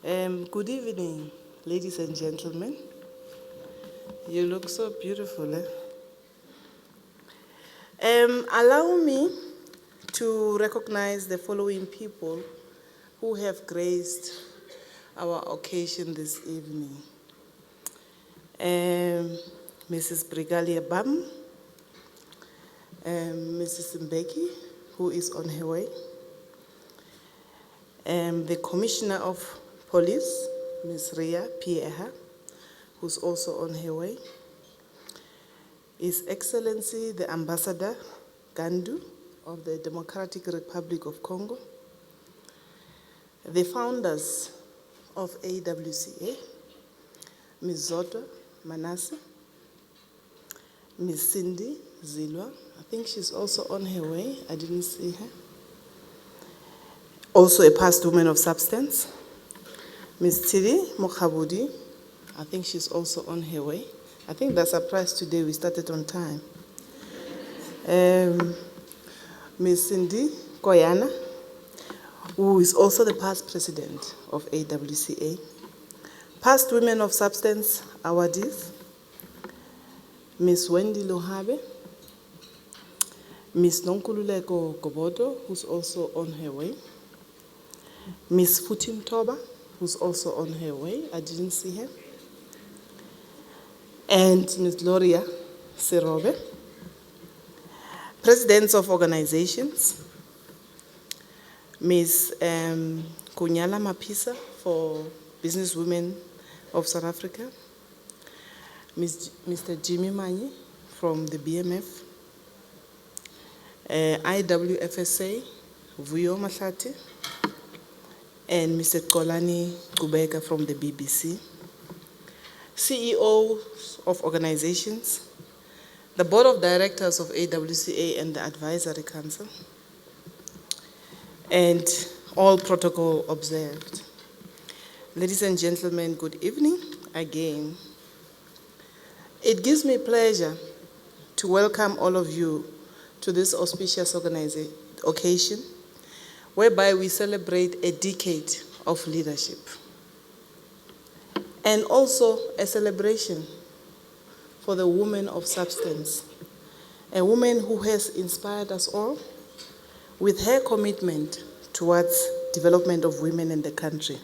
Good evening, ladies and gentlemen. You look so beautiful, eh? Allow me to recognize the following people who have graced our occasion this evening. Mrs. Brigalia Bam, Mrs. Mbeki, who is on her way, the Commissioner of Police, Ms. Ria Pieha, who's also on her way, His Excellency the Ambassador Gandu of the Democratic Republic of Congo, the founders of AWCA, Ms. Zoto Manasseh, Ms. Cindy Zilwa, I think she's also on her way, I didn't see her. Also a past woman of substance, Ms. Tiri Mokhabudi, I think she's also on her way. I think that's a surprise today, we started on time. Ms. Cindy Koyana, who is also the past president of AWCA. Past women of substance awardees, Ms. Wendy Lohabe, Ms. Nonkululeko Gobodo, who's also on her way, Ms. Futim Toba, who's also on her way, I didn't see her, and Ms. Gloria Serobe, presidents of organizations, Ms. Kunyala Mapisa for Businesswomen of South Africa, Mr. Jimmy Manyi from the BMF, IWFSA, Vuyo Mahlati, and Mr. Kolani Kubeka from the BBC, CEOs of organizations, the Board of Directors of AWCA and the Advisory Council, and all protocol observed. Ladies and gentlemen, good evening again. It gives me pleasure to welcome all of you to this auspicious occasion, whereby we celebrate a decade of leadership, and also a celebration for the woman of substance, a woman who has inspired us all with her commitment towards development of women in the country.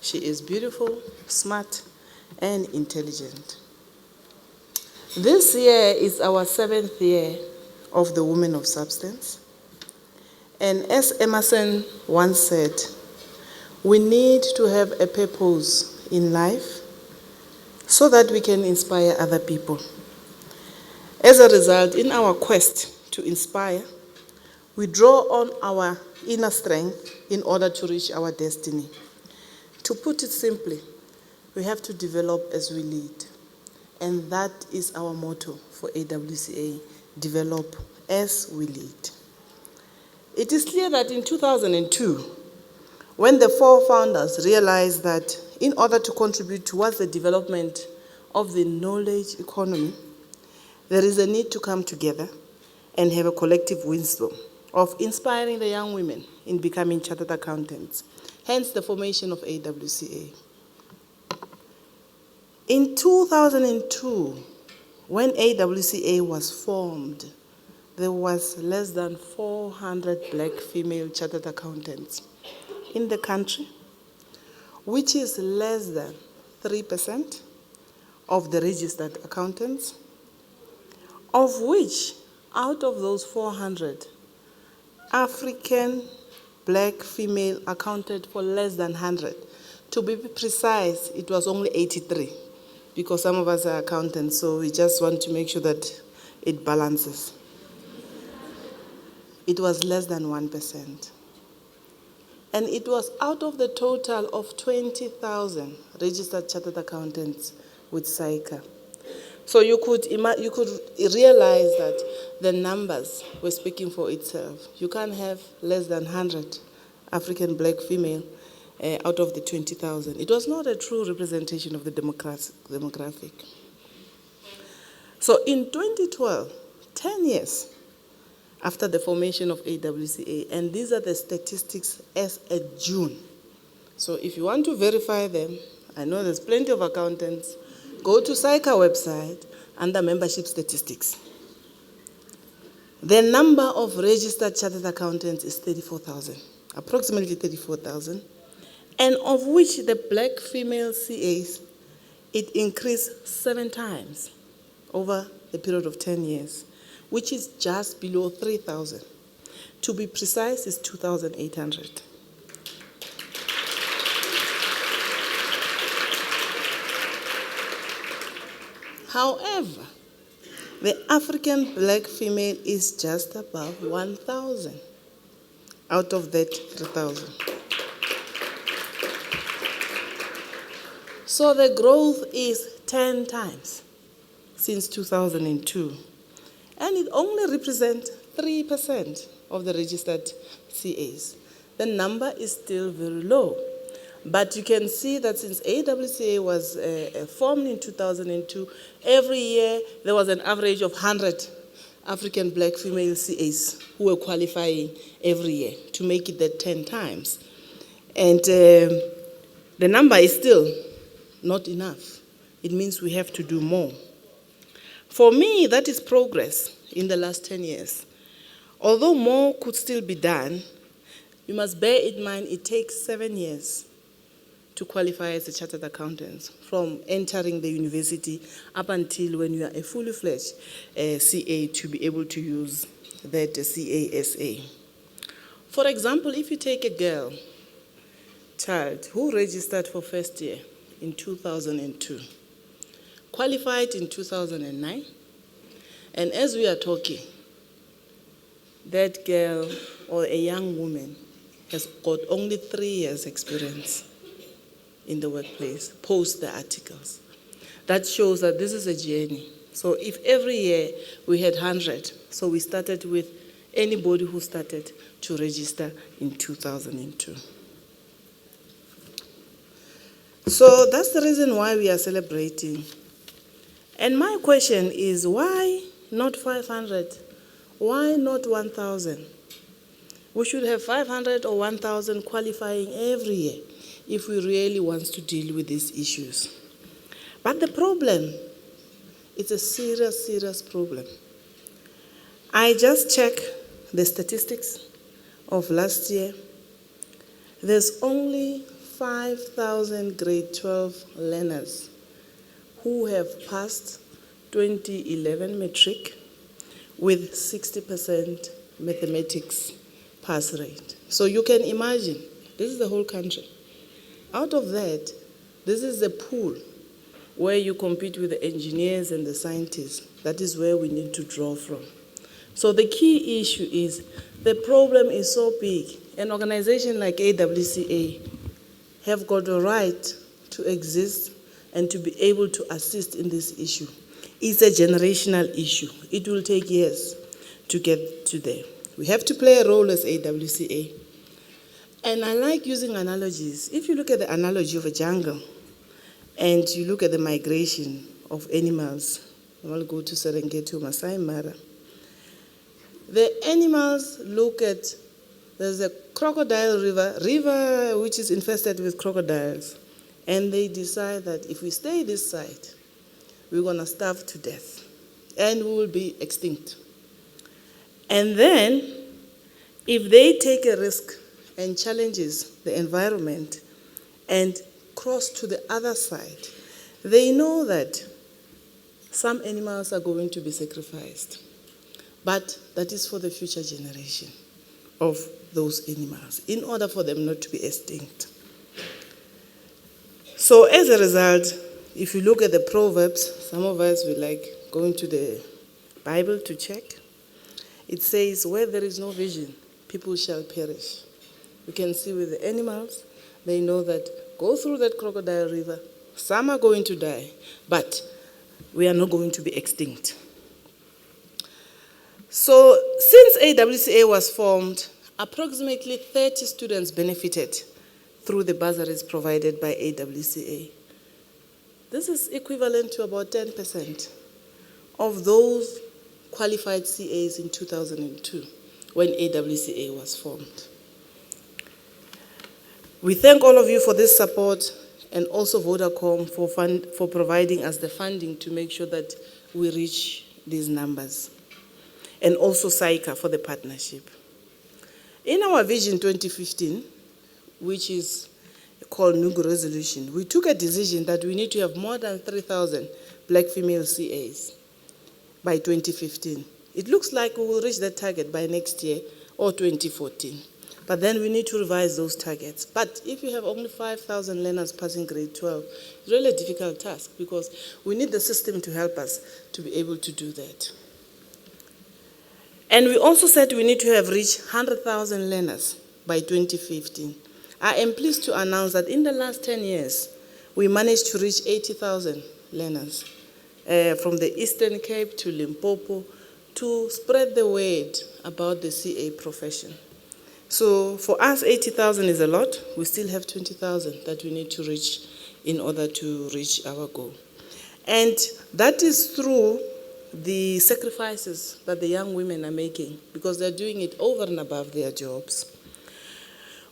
She is beautiful, smart, and intelligent. This year is our 7th year of the Women of Substance. And as Emerson once said, we need to have a purpose in life so that we can inspire other people. As a result, in our quest to inspire, we draw on our inner strength in order to reach our destiny. To put it simply, we have to develop as we lead. And that is our motto for AWCA, develop as we lead. It is clear that in 2002, when the 4 founders realized that in order to contribute towards the development of the knowledge economy, there is a need to come together and have a collective wisdom of inspiring the young women in becoming chartered accountants, hence the formation of AWCA. In 2002, when AWCA was formed, there was less than 400 black female chartered accountants in the country, which is less than 3% of the registered accountants, of which, out of those 400, African black female accounted for less than 100. To be precise, it was only 83, because some of us are accountants, so we just want to make sure that it balances. It was less than 1%. And it was out of the total of 20,000 registered chartered accountants with SAICA. So you could realize that the numbers were speaking for itself. You can't have less than 100 African black female out of the 20,000. It was not a true representation of the demographic. So in 2012, 10 years after the formation of AWCA, and these are the statistics as at June So if you want to verify them, I know there's plenty of accountants, go to SAICA website under membership statistics. The number of registered chartered accountants is 34,000, approximately 34,000, and of which the black female CAs, it increased 7 times over the period of 10 years, which is just below 3,000. To be precise, it's 2,800. However, the African black female is just above 1,000 out of that 3,000. So the growth is 10 times since 2002. And it only represents 3% of the registered CAs. The number is still very low. But you can see that since AWCA was formed in 2002, every year there was an average of 100 African black female CAs who were qualifying every year to make it that 10 times. And the number is still not enough. It means we have to do more. For me, that is progress in the last 10 years. Although more could still be done, you must bear in mind it takes 7 years to qualify as a chartered accountant, from entering the university up until when you are a fully fledged CA to be able to use that CASA. For example, if you take a child who registered for first year in 2002, qualified in 2009, and as we are talking, that girl or a young woman has got only 3 years experience in the workplace, post the articles. That shows that this is a journey. So if every year we had 100, so we started with anybody who started to register in 2002. So that's the reason why we are celebrating. And my question is, why not 500? Why not 1,000? We should have 500 or 1,000 qualifying every year if we really want to deal with these issues. But the problem, it's a serious, serious problem. I just checked the statistics of last year. There's only 5,000 grade 12 learners who have passed 2011 matric with 60% mathematics pass rate. So you can imagine, this is the whole country. Out of that, this is the pool where you compete with the engineers and the scientists. That is where we need to draw from. So the key issue is the problem is so big. An organization like AWCA have got a right to exist and to be able to assist in this issue. It's a generational issue. It will take years to get to there. We have to play a role as AWCA. And I like using analogies. If you look at the analogy of a jungle and you look at the migration of animals, I'll go to Serengeti, Masai Mara. The animals look at, there's a crocodile river which is infested with crocodiles. And they decide that if we stay this side, we're going to starve to death and we will be extinct. And then, if they take a risk and challenges the environment and cross to the other side, they know that some animals are going to be sacrificed. But that is for the future generation of those animals, in order for them not to be extinct. So as a result, if you look at the Proverbs, some of us will like going to the Bible to check. It says, where there is no vision, people shall perish. You can see with the animals, they know that go through that crocodile river, some are going to die, but we are not going to be extinct. So since AWCA was formed, approximately 30 students benefited through the bursaries provided by AWCA. This is equivalent to about 10% of those qualified CAs in 2002 when AWCA was formed. We thank all of you for this support, and also Vodacom for providing us the funding to make sure that we reach these numbers, and also SAICA for the partnership. In our Vision 2015, which is called Nugu Resolution, we took a decision that we need to have more than 3,000 black female CAs by 2015. It looks like we will reach that target by next year or 2014. But then we need to revise those targets. But if you have only 5,000 learners passing grade 12, it's really a difficult task because we need the system to help us to be able to do that. And we also said we need to have reached 100,000 learners by 2015. I am pleased to announce that in the last 10 years, we managed to reach 80,000 learners from the Eastern Cape to Limpopo to spread the word about the CA profession. So for us, 80,000 is a lot. We still have 20,000 that we need to reach in order to reach our goal. And that is through the sacrifices that the young women are making because they're doing it over and above their jobs.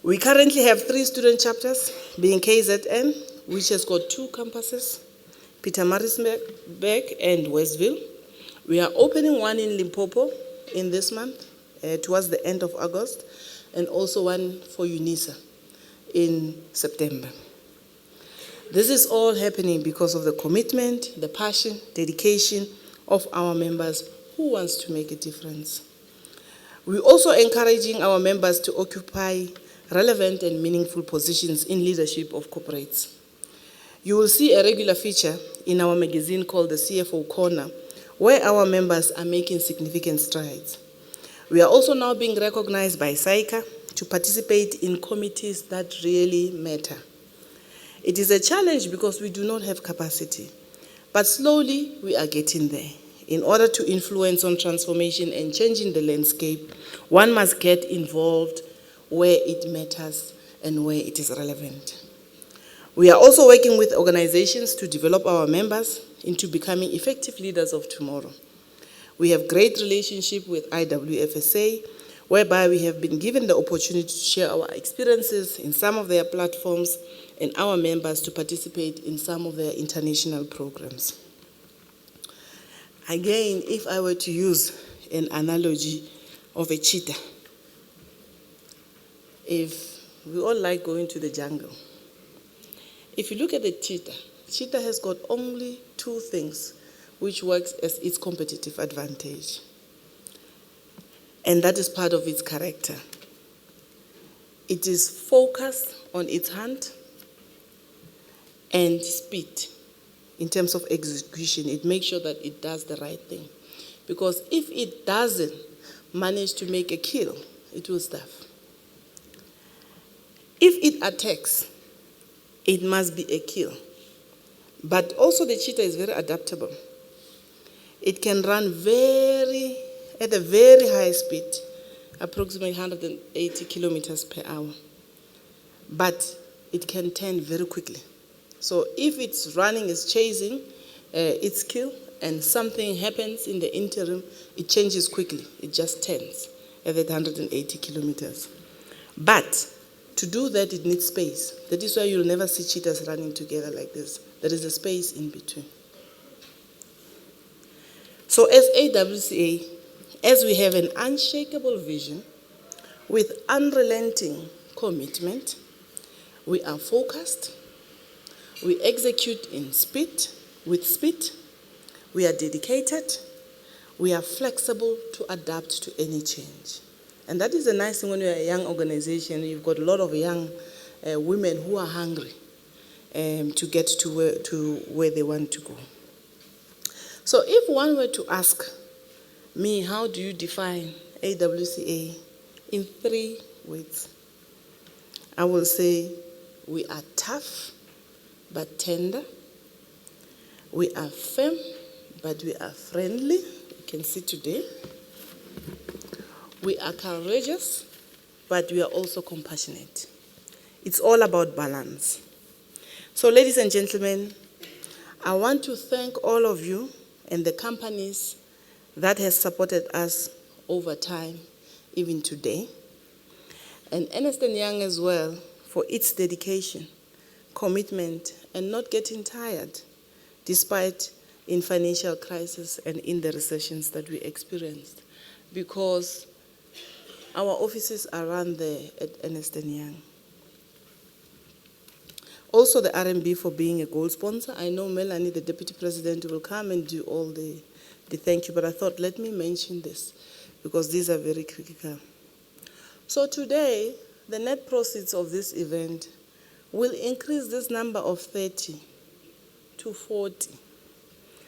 We currently have 3 student chapters, being KZN, which has got 2 campuses, Pietermaritzburg and Westville. We are opening one in Limpopo in this month, towards the end of August, and also one for UNISA in September. This is all happening because of the commitment, the passion, dedication of our members who wants to make a difference. We're also encouraging our members to occupy relevant and meaningful positions in leadership of corporates. You will see a regular feature in our magazine called the CFO Corner, where our members are making significant strides. We are also now being recognized by SAICA to participate in committees that really matter. It is a challenge because we do not have capacity, but slowly we are getting there. In order to influence on transformation and changing the landscape, one must get involved where it matters and where it is relevant. We are also working with organizations to develop our members into becoming effective leaders of tomorrow. We have great relationship with AWCA, whereby we have been given the opportunity to share our experiences in some of their platforms and our members to participate in some of their international programs. Again, if I were to use an analogy of a cheetah, if we all like going to the jungle, if you look at the cheetah has got only 2 things which works as its competitive advantage. And that is part of its character. It is focused on its hunt and speed. In terms of execution, it makes sure that it does the right thing. Because if it doesn't manage to make a kill, it will starve. If it attacks, it must be a kill. But also the cheetah is very adaptable. It can run at a very high speed, approximately 180 kilometers per hour. But it can turn very quickly. So if it's running, it's chasing its kill, and something happens in the interim, it changes quickly. It just turns at that 180 kilometers. But to do that, it needs space. That is why you'll never see cheetahs running together like this. There is a space in between. So as AWCA, as we have an unshakable vision with unrelenting commitment, we are focused, we execute with speed, we are dedicated, we are flexible to adapt to any change. And that is a nice thing when you're a young organization. You've got a lot of young women who are hungry to get to where they want to go. So if one were to ask me, how do you define AWCA in 3 words? I will say we are tough but tender. We are firm but we are friendly. You can see today. We are courageous, but we are also compassionate. It's all about balance. So, ladies and gentlemen, I want to thank all of you and the companies that has supported us over time, even today. And Ernst & Young as well, for its dedication, commitment, and not getting tired, despite in financial crisis and in the recessions that we experienced, because our offices are run there at Ernst & Young. Also the RMB for being a gold sponsor. I know Melanie, the Deputy President, will come and do all the thank you, but I thought let me mention this because these are very critical. So today, the net proceeds of this event will increase this number of 30 to 40.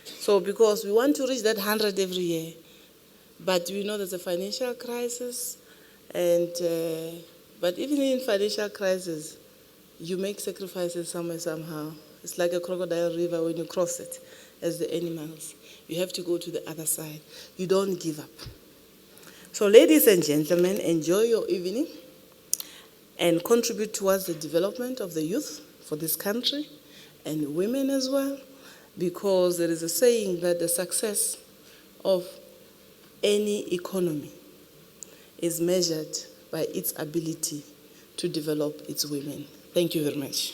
So because we want to reach that 100 every year, but we know there's a financial crisis, and but even in financial crisis, you make sacrifices somewhere, somehow. It's like a crocodile river when you cross it as the animals. You have to go to the other side. You don't give up. So ladies and gentlemen, enjoy your evening and contribute towards the development of the youth for this country and women as well, because there is a saying that the success of any economy is measured by its ability to develop its women. Thank you very much.